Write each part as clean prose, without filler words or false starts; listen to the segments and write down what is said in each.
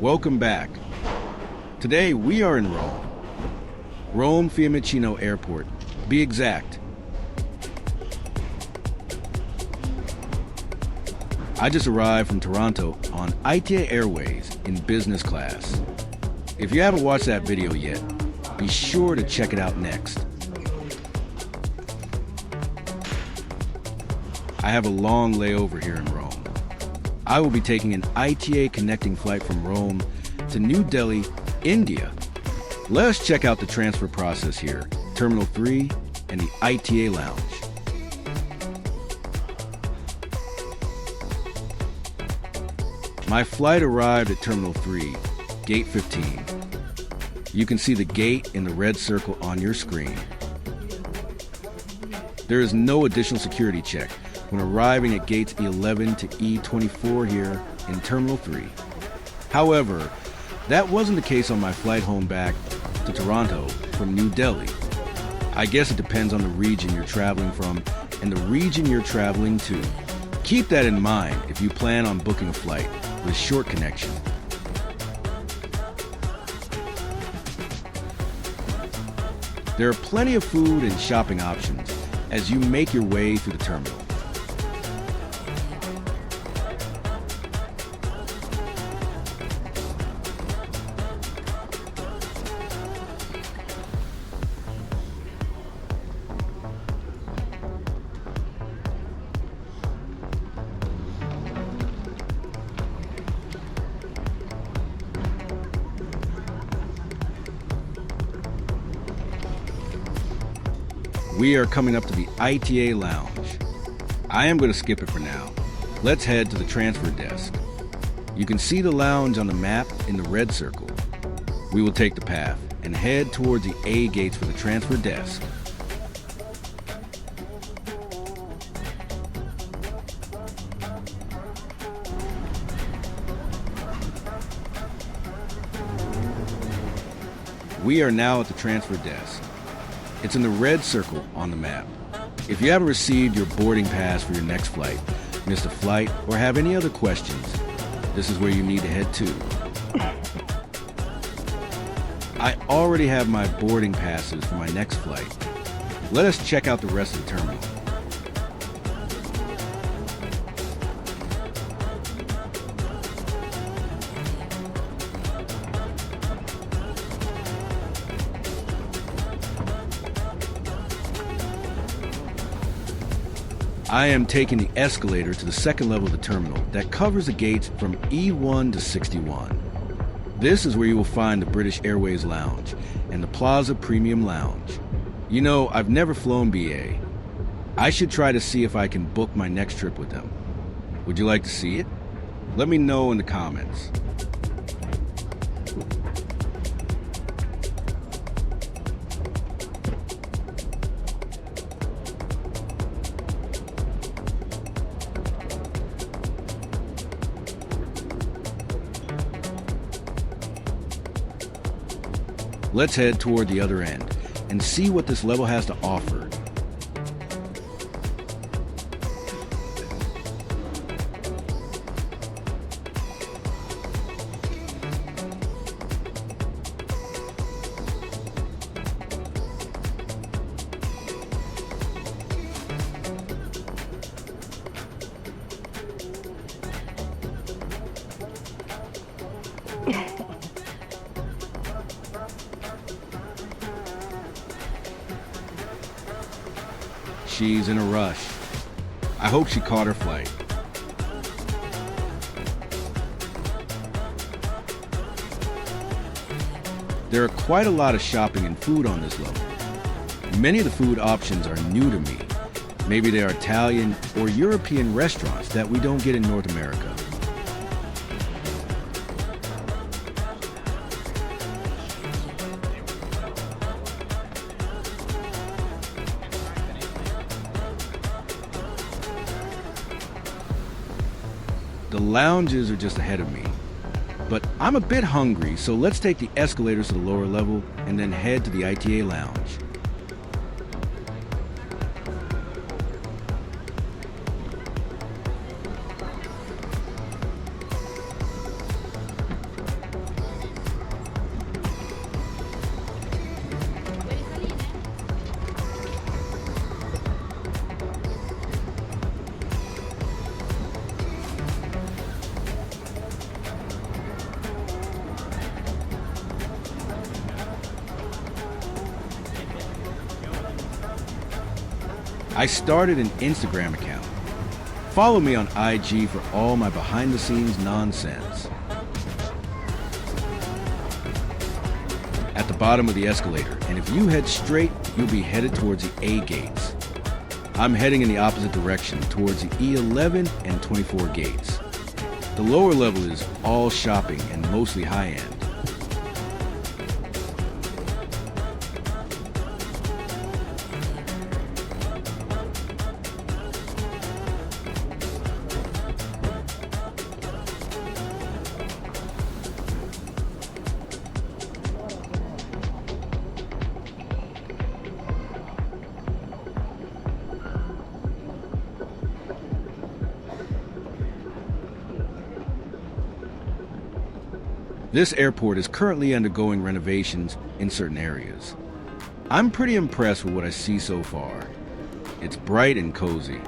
Welcome back. Today we are in Rome. Rome Fiumicino Airport, to be exact. I just arrived from Toronto on ITA Airways in business class. If you haven't watched that video yet, be sure to check it out next. I have a long layover here in Rome. I will be taking an ITA connecting flight from Rome to New Delhi, India. Let us check out the transfer process here, Terminal 3 and the ITA lounge. My flight arrived at Terminal 3, Gate 15. You can see the gate in the red circle on your screen. There is no additional security check when arriving at gates E11 to E24 here in Terminal 3. However, that wasn't the case on my flight home back to Toronto from New Delhi. I guess it depends on the region you're traveling from and the region you're traveling to. Keep that in mind if you plan on booking a flight with short connection. There are plenty of food and shopping options as you make your way through the terminal. We are coming up to the ITA lounge. I am going to skip it for now. Let's head to the transfer desk. You can see the lounge on the map in the red circle. We will take the path and head towards the A gates for the transfer desk. We are now at the transfer desk. It's in the red circle on the map. If you haven't received your boarding pass for your next flight, missed a flight, or have any other questions, this is where you need to head to. I already have my boarding passes for my next flight. Let us check out the rest of the terminal. I am taking the escalator to the second level of the terminal that covers the gates from E1 to 61. This is where you will find the British Airways Lounge and the Plaza Premium Lounge. You know, I've never flown BA. I should try to see if I can book my next trip with them. Would you like to see it? Let me know in the comments. Let's head toward the other end and see what this level has to offer. She's in a rush. I hope she caught her flight. There are quite a lot of shopping and food on this level. Many of the food options are new to me. Maybe they are Italian or European restaurants that we don't get in North America. The lounges are just ahead of me, but I'm a bit hungry, so let's take the escalators to the lower level and then head to the ITA lounge. I started an Instagram account. Follow me on IG for all my behind-the-scenes nonsense. At the bottom of the escalator, and if you head straight, you'll be headed towards the A gates. I'm heading in the opposite direction, towards the E11 and 24 gates. The lower level is all shopping and mostly high-end. This airport is currently undergoing renovations in certain areas. I'm pretty impressed with what I see so far. It's bright and cozy.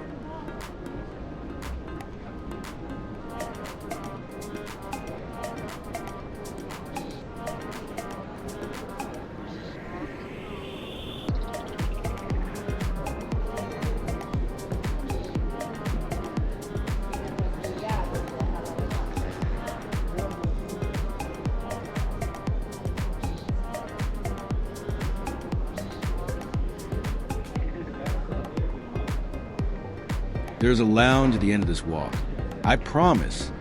There's a lounge at the end of this walk. I promise.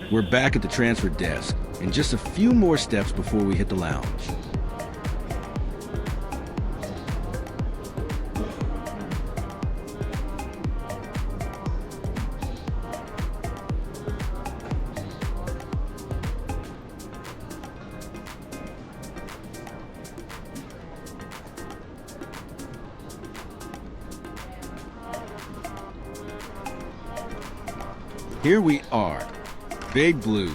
We're back at the transfer desk, and just a few more steps before we hit the lounge. Here we are. Big Blue.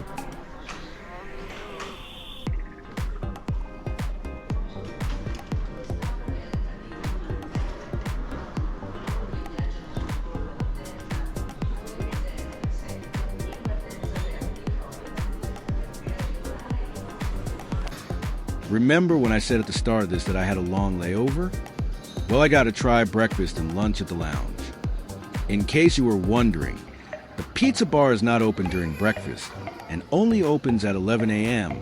Remember when I said at the start of this that I had a long layover? Well, I got to try breakfast and lunch at the lounge. In case you were wondering, the pizza bar is not open during breakfast and only opens at 11 a.m.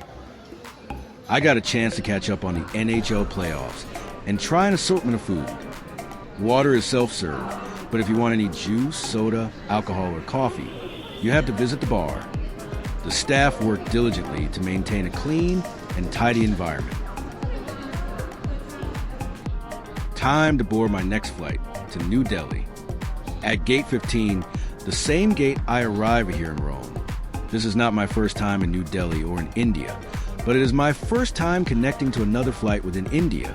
I got a chance to catch up on the NHL playoffs and try an assortment of food. Water is self-serve, but if you want any juice, soda, alcohol, or coffee, you have to visit the bar. The staff work diligently to maintain a clean and tidy environment. Time to board my next flight to New Delhi. At Gate 15, the same gate I arrive at here in Rome. This is not my first time in New Delhi or in India, but it is my first time connecting to another flight within India.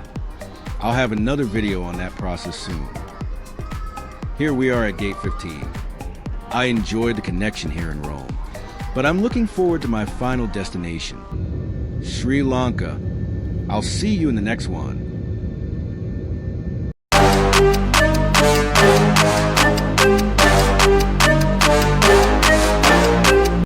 I'll have another video on that process soon. Here we are at Gate 15. I enjoyed the connection here in Rome, but I'm looking forward to my final destination, Sri Lanka. I'll see you in the next one.